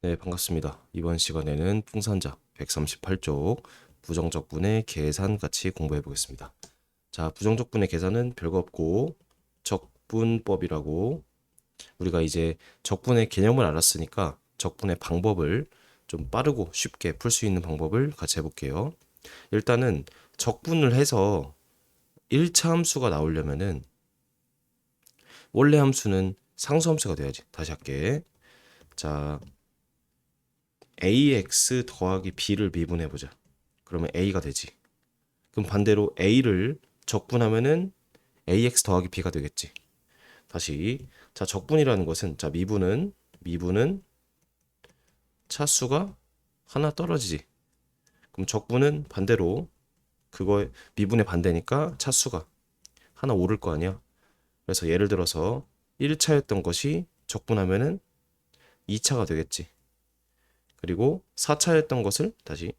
네, 반갑습니다. 이번 시간에는 풍산자 138쪽 부정적분의 계산 같이 공부해 보겠습니다. 자, 부정적분의 계산은 별거 없고 적분법이라고 우리가 이제 적분의 개념을 알았으니까 적분의 방법을 좀 빠르고 쉽게 풀 수 있는 방법을 같이 해볼게요. 일단은 적분을 해서 1차 함수가 나오려면은 원래 함수는 상수 함수가 돼야지. 다시 할게. 자, ax 더하기 b를 미분해보자. 그러면 a가 되지. 그럼 반대로 a를 적분하면은 ax 더하기 b가 되겠지. 다시 자 적분이라는 것은 자 미분은 차수가 하나 떨어지지. 그럼 적분은 반대로 그거 미분의 반대니까 차수가 하나 오를 거 아니야. 그래서 예를 들어서 1차였던 것이 적분하면은 2차가 되겠지. 그리고 4차였던 것을 다시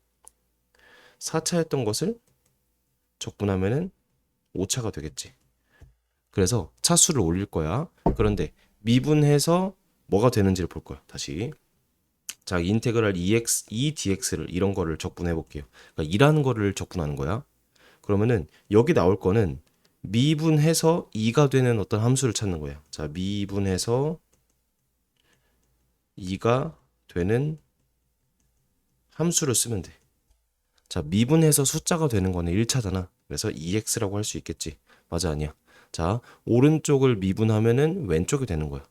4차였던 것을 적분하면은 5차가 되겠지. 그래서 차수를 올릴 거야. 그런데 미분해서 뭐가 되는지를 볼 거야. 다시. 자, 인테그랄 2x, 2dx를 이런 거를 적분해 볼게요. 그러니까 2라는 거를 적분하는 거야. 그러면은 여기 나올 거는 미분해서 2가 되는 어떤 함수를 찾는 거야. 자, 미분해서 2가 되는 함수를 쓰면 돼. 자, 미분해서 숫자가 되는 거는 1차잖아. 그래서 2x라고 할 수 있겠지. 맞아, 아니야. 자, 오른쪽을 미분하면은 왼쪽이 되는 거야.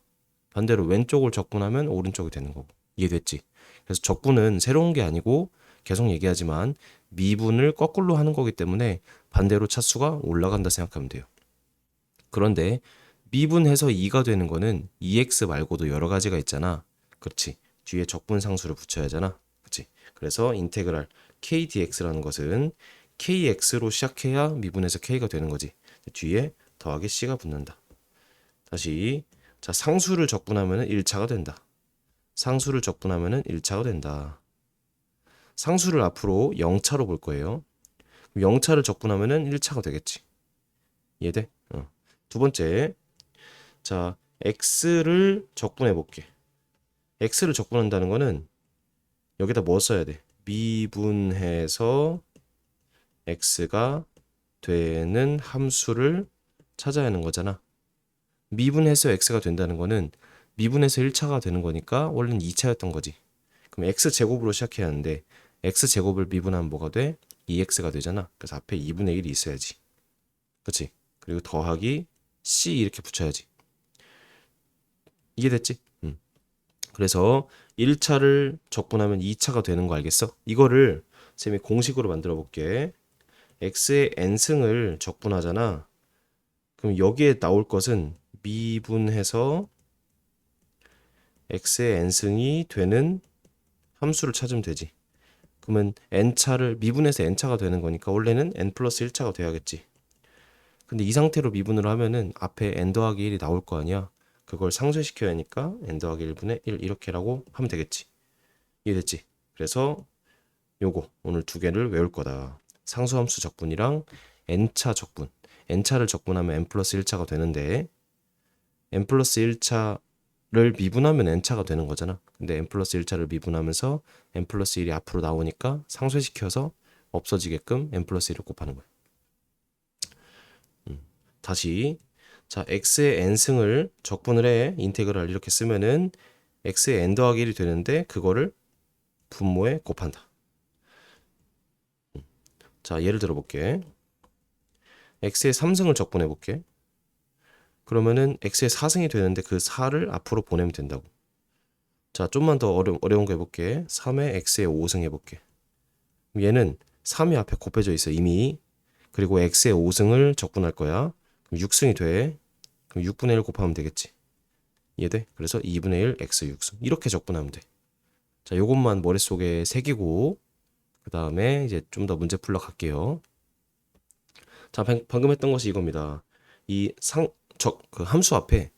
반대로 왼쪽을 적분하면 오른쪽이 되는 거고. 이해됐지? 그래서 적분은 새로운 게 아니고 계속 얘기하지만 미분을 거꾸로 하는 거기 때문에 반대로 차수가 올라간다 생각하면 돼요. 그런데 미분해서 2가 되는 거는 2x 말고도 여러 가지가 있잖아. 그렇지. 뒤에 적분 상수를 붙여야 하잖아. 그렇지. 그래서 인테그랄 k dx라는 것은 kx로 시작해야 미분해서 k가 되는 거지. 뒤에 더하기 c가 붙는다. 다시 자 상수를 적분하면 1차가 된다. 상수를 적분하면 1차가 된다. 상수를 앞으로 0차로 볼 거예요. 0차를 적분하면 1차가 되겠지. 이해돼? 두 번째, 자 x를 적분해 볼게. x를 적분한다는 거는 여기다 뭐 써야 돼? 미분해서 x가 되는 함수를 찾아야 하는 거잖아. 미분해서 x가 된다는 거는 미분해서 1차가 되는 거니까 원래는 2차였던 거지. 그럼 x제곱으로 시작해야 하는데 x제곱을 미분하면 뭐가 돼? 2x가 되잖아. 그래서 앞에 2분의 1이 있어야지. 그치? 그리고 더하기 c 이렇게 붙여야지. 이해됐지? 그래서 1차를 적분하면 2차가 되는 거 알겠어? 이거를 쌤이 공식으로 만들어 볼게. x의 n승을 적분하잖아. 그럼 여기에 나올 것은 미분해서 x의 n승이 되는 함수를 찾으면 되지. 그러면 n차를 미분해서 n차가 되는 거니까 원래는 n 플러스 1차가 돼야겠지. 근데 이 상태로 미분을 하면은 앞에 n 더하기 1이 나올 거 아니야. 그걸 상쇄시켜야 하니까 n 더하기 1분의 1 이렇게라고 하면 되겠지. 이해됐지? 그래서 요거 오늘 두 개를 외울 거다. 상수함수 적분이랑 n차 적분. n차를 적분하면 n 플러스 1차가 되는데 n 플러스 1차를 미분하면 n차가 되는 거잖아. 근데 n 플러스 1차를 미분하면서 n 플러스 1이 앞으로 나오니까 상쇄시켜서 없어지게끔 n 플러스 1을 곱하는 거야. 다시 자 x의 n승을 적분을 해. 인테그랄 이렇게 쓰면은 x의 n 더하기 1이 되는데 그거를 분모에 곱한다. 자 예를 들어 볼게. x의 3승을 적분해 볼게. 그러면은 x의 4승이 되는데 그 4를 앞으로 보내면 된다고. 자 좀만 더 어려운 거 해볼게. 3의 x의 5승 해볼게. 얘는 3이 앞에 곱해져 있어 이미. 그리고 x의 5승을 적분할 거야. 그럼 6승이 돼. 그럼 6분의 1 곱하면 되겠지. 이해돼? 그래서 2분의 1 x 6승 이렇게 적분하면 돼. 자 요것만 머릿속에 새기고 그 다음에 이제 좀 더 문제 풀러 갈게요. 자 방금 했던 것이 이겁니다. 그 함수 앞에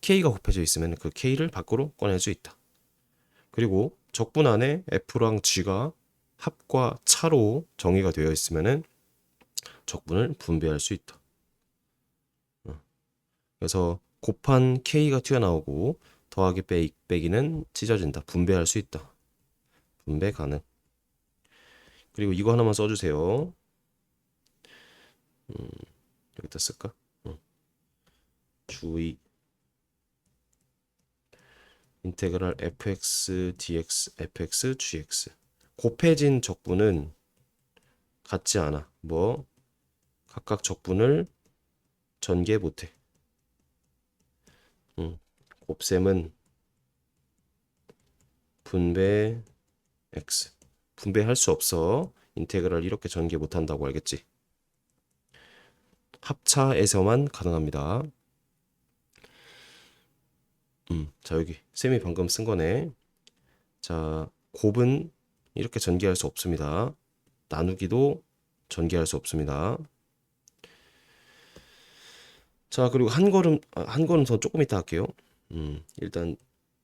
k가 곱해져 있으면 그 k를 밖으로 꺼낼 수 있다. 그리고 적분 안에 f랑 g가 합과 차로 정의가 되어 있으면은 적분을 분배할 수 있다. 그래서 곱한 k가 튀어나오고 더하기 빼기는 찢어진다. 분배할 수 있다. 분배 가능. 그리고 이거 하나만 써주세요. 여기다 쓸까? 주의. 인테그랄 fx dx fx gx. 곱해진 적분은 같지 않아. 뭐 각각 적분을 전개 못해. 곱셈은 분배 x. 분배할 수 없어. 인테그랄 이렇게 전개 못한다고 알겠지? 합차에서만 가능합니다. 자, 여기 쌤이 방금 쓴 거네. 자, 곱은 이렇게 전개할 수 없습니다. 나누기도 전개할 수 없습니다. 자, 그리고 한 걸음 더 조금 이따 할게요. 일단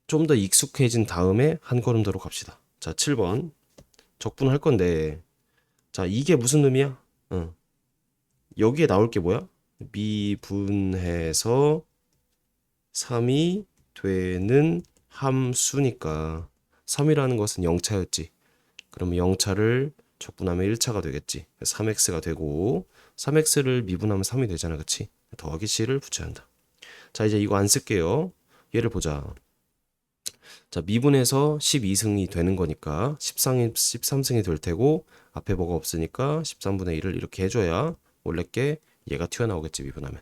좀 더 익숙해진 다음에 한 걸음 더로 갑시다. 자, 7번. 적분할 건데, 자, 이게 무슨 의미야? 여기에 나올 게 뭐야? 미분해서 3이 되는 함수니까 3이라는 것은 0차였지. 그러면 0차를 적분하면 1차가 되겠지. 3x가 되고 3x를 미분하면 3이 되잖아. 그치? 더하기 c를 붙여야 한다. 자, 이제 이거 안 쓸게요. 얘를 보자. 자, 미분해서 12승이 되는 거니까 13승이 될 테고 앞에 뭐가 없으니까 13분의 1을 이렇게 해줘야 원래 게 얘가 튀어나오겠지. 미분하면.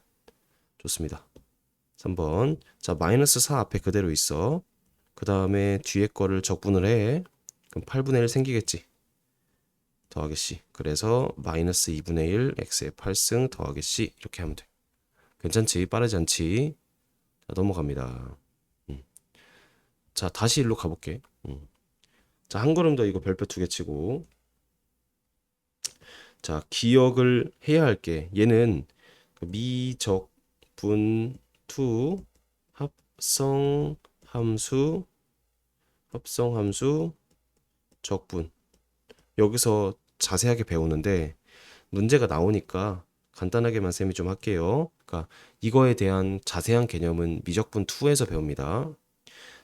좋습니다. 3번. 자, 마이너스 4 앞에 그대로 있어. 그 다음에 뒤에 거를 적분을 해. 그럼 8분의 1 생기겠지. 더하기 c. 그래서 마이너스 2분의 1 x의 8승 더하기 c 이렇게 하면 돼. 괜찮지? 빠르지 않지? 자, 넘어갑니다. 자, 다시 일로 가볼게. 자, 한 걸음 더 이거 별표 2개 치고. 자, 기억을 해야 할 게 얘는 미적분 투 합성함수 적분. 여기서 자세하게 배우는데 문제가 나오니까 간단하게만 쌤이 좀 할게요. 그러니까 이거에 대한 자세한 개념은 미적분 2에서 배웁니다.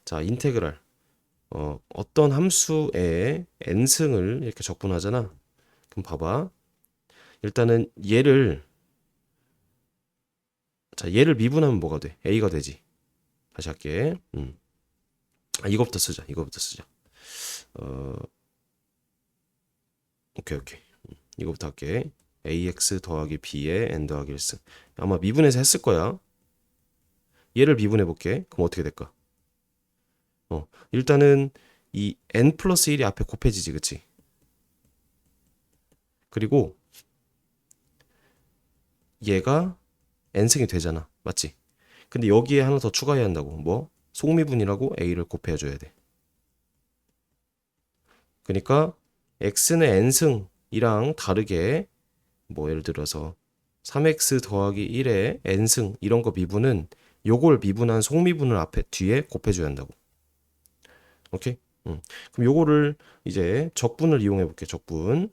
자, 인테그랄. 어떤 함수에 n승을 이렇게 적분하잖아. 그럼 봐봐. 일단은 얘를 미분하면 뭐가 돼? a가 되지. 다시 할게. 이거부터 쓰자. 오케이. 이거부터 할게. ax 더하기 b에 n 더하기 1승. 아마 미분해서 했을 거야. 얘를 미분해 볼게. 그럼 어떻게 될까? 일단은 이 n 플러스 1이 앞에 곱해지지, 그치? 그리고 얘가 n승이 되잖아. 맞지? 근데 여기에 하나 더 추가해야 한다고. 뭐? 속미분이라고 a를 곱해줘야 돼. 그러니까 x는 n승이랑 다르게 뭐 예를 들어서 3x 더하기 1의 n승 이런 거 미분은 요걸 미분한 속미분을 앞에 뒤에 곱해줘야 한다고. 오케이? 그럼 요거를 이제 적분을 이용해 볼게. 적분.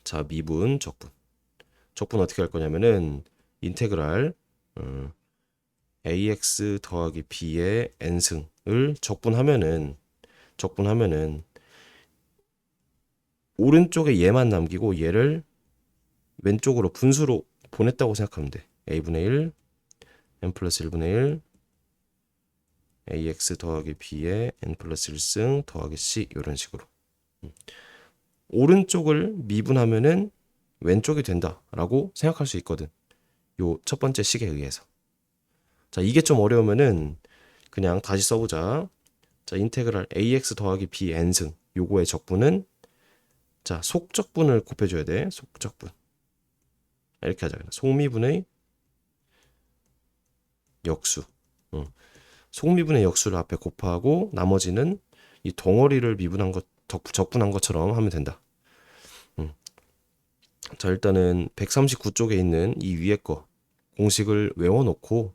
자, 미분 적분. 적분 어떻게 할 거냐면은 인테그랄 ax 더하기 b의 n승을 적분하면은 오른쪽에 얘만 남기고 얘를 왼쪽으로 분수로 보냈다고 생각하면 돼. a분의 1 n 플러스 1분의 1 ax 더하기 b의 n 플러스 1승 더하기 c 이런 식으로. 오른쪽을 미분하면은 왼쪽이 된다라고 생각할 수 있거든. 요 첫 번째 식에 의해서. 자, 이게 좀 어려우면은 그냥 다시 써보자. 자, 인테그랄 ax 더하기 b n승 요거의 적분은 자, 속적분을 곱해줘야 돼. 속적분. 이렇게 하자. 속미분의 역수. 속미분의 역수를 앞에 곱하고 나머지는 이 덩어리를 미분한 것, 적분한 것처럼 하면 된다. 자, 일단은 139쪽에 있는 이 위에 거 공식을 외워놓고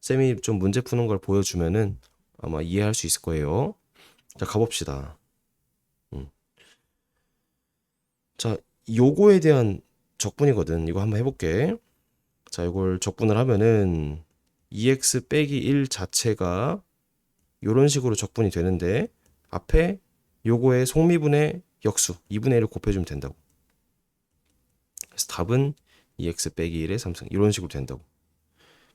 쌤이 좀 문제 푸는 걸 보여주면은 아마 이해할 수 있을 거예요. 자, 가봅시다. 자, 요거에 대한 적분이거든. 이거 한번 해볼게. 자, 이걸 적분을 하면은 2x 빼기 1 자체가 이런 식으로 적분이 되는데 앞에 요거의 속미분의 역수 2분의 1을 곱해주면 된다고. 그래서 답은 2x 빼기 1의 3승 이런 식으로 된다고.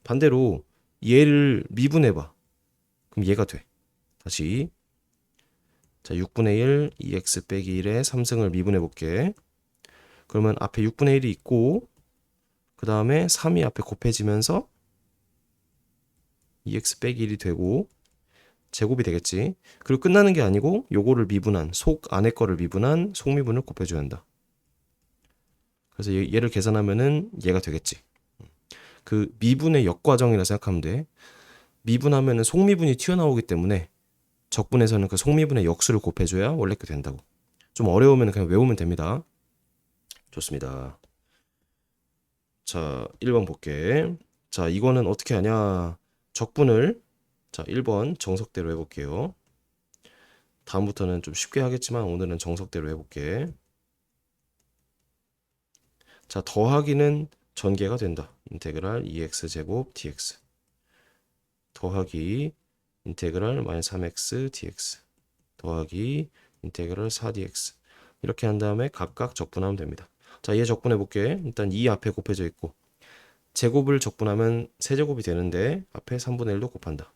반대로 얘를 미분해봐. 그럼 얘가 돼. 다시 자 6분의 1 2x 빼기 1의 3승을 미분해볼게. 그러면 앞에 6분의 1이 있고 그 다음에 3이 앞에 곱해지면서 2x 빼기 1이 되고 제곱이 되겠지. 그리고 끝나는 게 아니고 요거를 미분한 속 안에 거를 미분한 속미분을 곱해줘야 한다. 그래서 얘를 계산하면은 얘가 되겠지. 그 미분의 역과정이라 생각하면 돼. 미분하면은 속미분이 튀어나오기 때문에 적분에서는 그 속미분의 역수를 곱해줘야 원래 게 된다고. 좀 어려우면 그냥 외우면 됩니다. 좋습니다. 자, 1번 볼게. 자, 이거는 어떻게 하냐. 적분을 자, 1번 정석대로 해볼게요. 다음부터는 좀 쉽게 하겠지만 오늘은 정석대로 해볼게. 자, 더하기는 전개가 된다. 인테그랄 2x 제곱 dx 더하기 인테그랄 마이너스 3x dx 더하기 인테그랄 4dx 이렇게 한 다음에 각각 적분하면 됩니다. 자, 얘 적분해 볼게. 일단 2 앞에 곱해져 있고 제곱을 적분하면 세제곱이 되는데 앞에 3분의 1도 곱한다.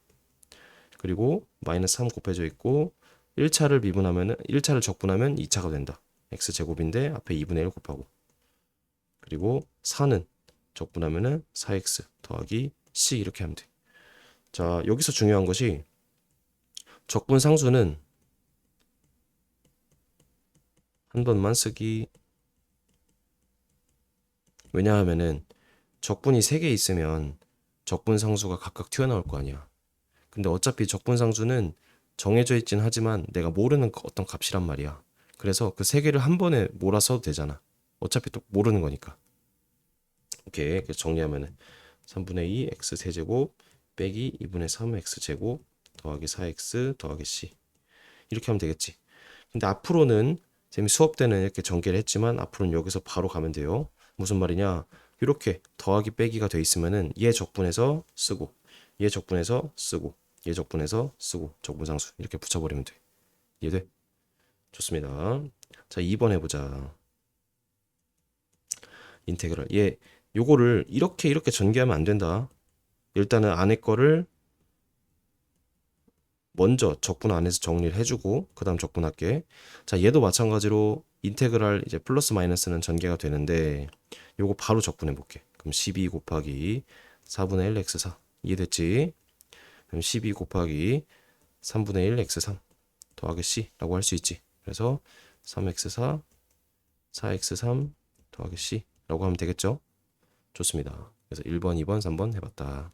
그리고 마이너스 3 곱해져 있고 1차를 적분하면 2차가 된다. x제곱인데 앞에 2분의 1 곱하고 그리고 4는 적분하면은 4x 더하기 c 이렇게 하면 돼. 자, 여기서 중요한 것이 적분 상수는 한 번만 쓰기. 왜냐하면은 적분이 3개 있으면 적분 상수가 각각 튀어나올 거 아니야. 근데 어차피 적분 상수는 정해져 있진 하지만 내가 모르는 어떤 값이란 말이야. 그래서 그 3개를 한 번에 몰아 써도 되잖아. 어차피 또 모르는 거니까. 오케이. 그래서 정리하면은 3분의 2 x 세제곱 빼기 2분의 3 x 제곱 더하기 4x 더하기 c 이렇게 하면 되겠지. 근데 앞으로는 쌤이 수업 때는 이렇게 전개를 했지만 앞으로는 여기서 바로 가면 돼요. 무슨 말이냐? 이렇게 더하기 빼기가 돼 있으면은 얘 적분해서 쓰고 얘 적분해서 쓰고 얘 적분해서 쓰고 적분상수 이렇게 붙여버리면 돼. 이해돼? 좋습니다. 자, 2번 해보자. 인테그랄. 얘 요거를 이렇게 전개하면 안 된다. 일단은 안에 거를 먼저 적분 안에서 정리를 해주고 그 다음 적분할게. 자, 얘도 마찬가지로 인테그랄 이제 플러스 마이너스는 전개가 되는데 요거 바로 적분해 볼게. 그럼 12 곱하기 4분의 1 x4 이해됐지? 그럼 12 곱하기 3분의 1 x3 더하기 c라고 할 수 있지. 그래서 3x4 4x3 더하기 c라고 하면 되겠죠? 좋습니다. 그래서 1번, 2번, 3번 해봤다.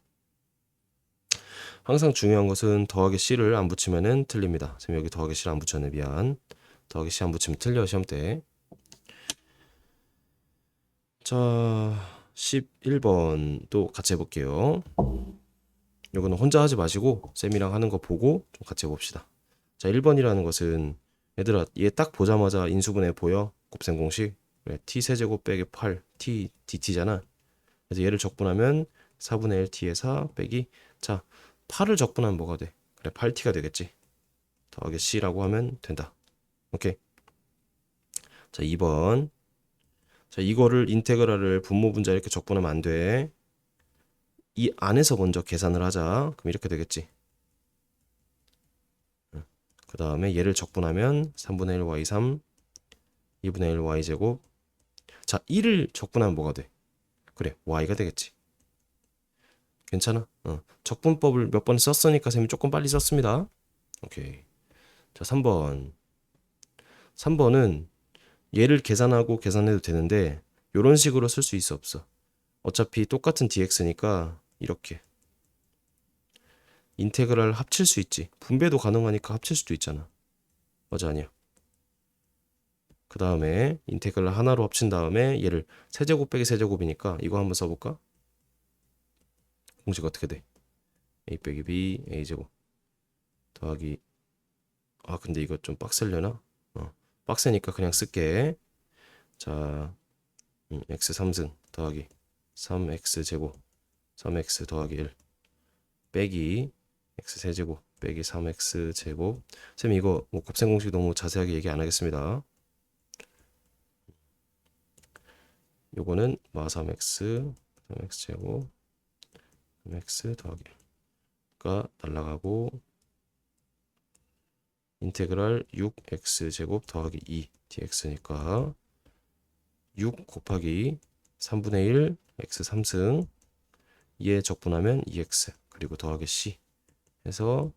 항상 중요한 것은 더하기 c를 안 붙이면은 틀립니다. 선생님 여기 더하기 c를 안 붙였네. 미안. 더하기 c 안 붙이면 틀려 시험 때. 자, 11번 또 같이 해볼게요. 이거는 혼자 하지 마시고 쌤이랑 하는 거 보고 좀 같이 해봅시다. 자, 1번이라는 것은 얘들아 얘 딱 보자마자 인수분해 보여? 곱셈 공식. 그래, t 세제곱 빼기 8 t dt잖아. 그래서 얘를 적분하면 4분의 1 t의 4 빼기 자 8을 적분하면 뭐가 돼? 그래 8t가 되겠지. 더하기 c라고 하면 된다. 오케이. 자 2번. 자 이거를 인테그랄을 분모 분자 이렇게 적분하면 안 돼. 이 안에서 먼저 계산을 하자. 그럼 이렇게 되겠지. 그 다음에 얘를 적분하면 3분의 1 y3 2분의 1 y제곱. 자 1을 적분하면 뭐가 돼? 그래 y가 되겠지. 괜찮아? 적분법을 몇 번 썼으니까 쌤이 조금 빨리 썼습니다. 오케이. 자 3번. 3번은 얘를 계산하고 계산해도 되는데 이런 식으로 쓸 수 있어 없어? 어차피 똑같은 dx니까 이렇게 인테그랄 합칠 수 있지. 분배도 가능하니까 합칠 수도 있잖아. 맞아 아니야? 그 다음에 인테그랄 하나로 합친 다음에 얘를 세제곱 빼기 세제곱이니까 이거 한번 써볼까? 공식 어떻게 돼? a 빼기 b a제곱 더하기 근데 이거 좀 빡셀려나? 빡세니까 그냥 쓸게. 자 x 3승 더하기 3x 제곱 3x 더하기 1 빼기 x 세제곱 빼기 3x 제곱. 쌤 이거 뭐 곱셈 공식 너무 자세하게 얘기 안 하겠습니다. 요거는 마 3x 제곱 x 더하기 가 날라가고 인테그랄 6x 제곱 더하기 2 dx니까 6 곱하기 3분의 1 x 3승 2에 적분하면 2x 그리고 더하기 c 해서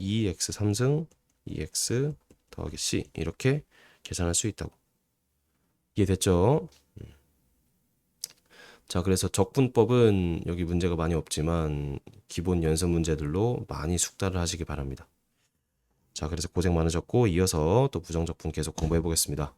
2x 3승 2x 더하기 c 이렇게 계산할 수 있다고. 이해됐죠? 자, 그래서 적분법은 여기 문제가 많이 없지만 기본 연습 문제들로 많이 숙달을 하시기 바랍니다. 자, 그래서 고생 많으셨고 이어서 또 부정적분 계속 공부해 보겠습니다.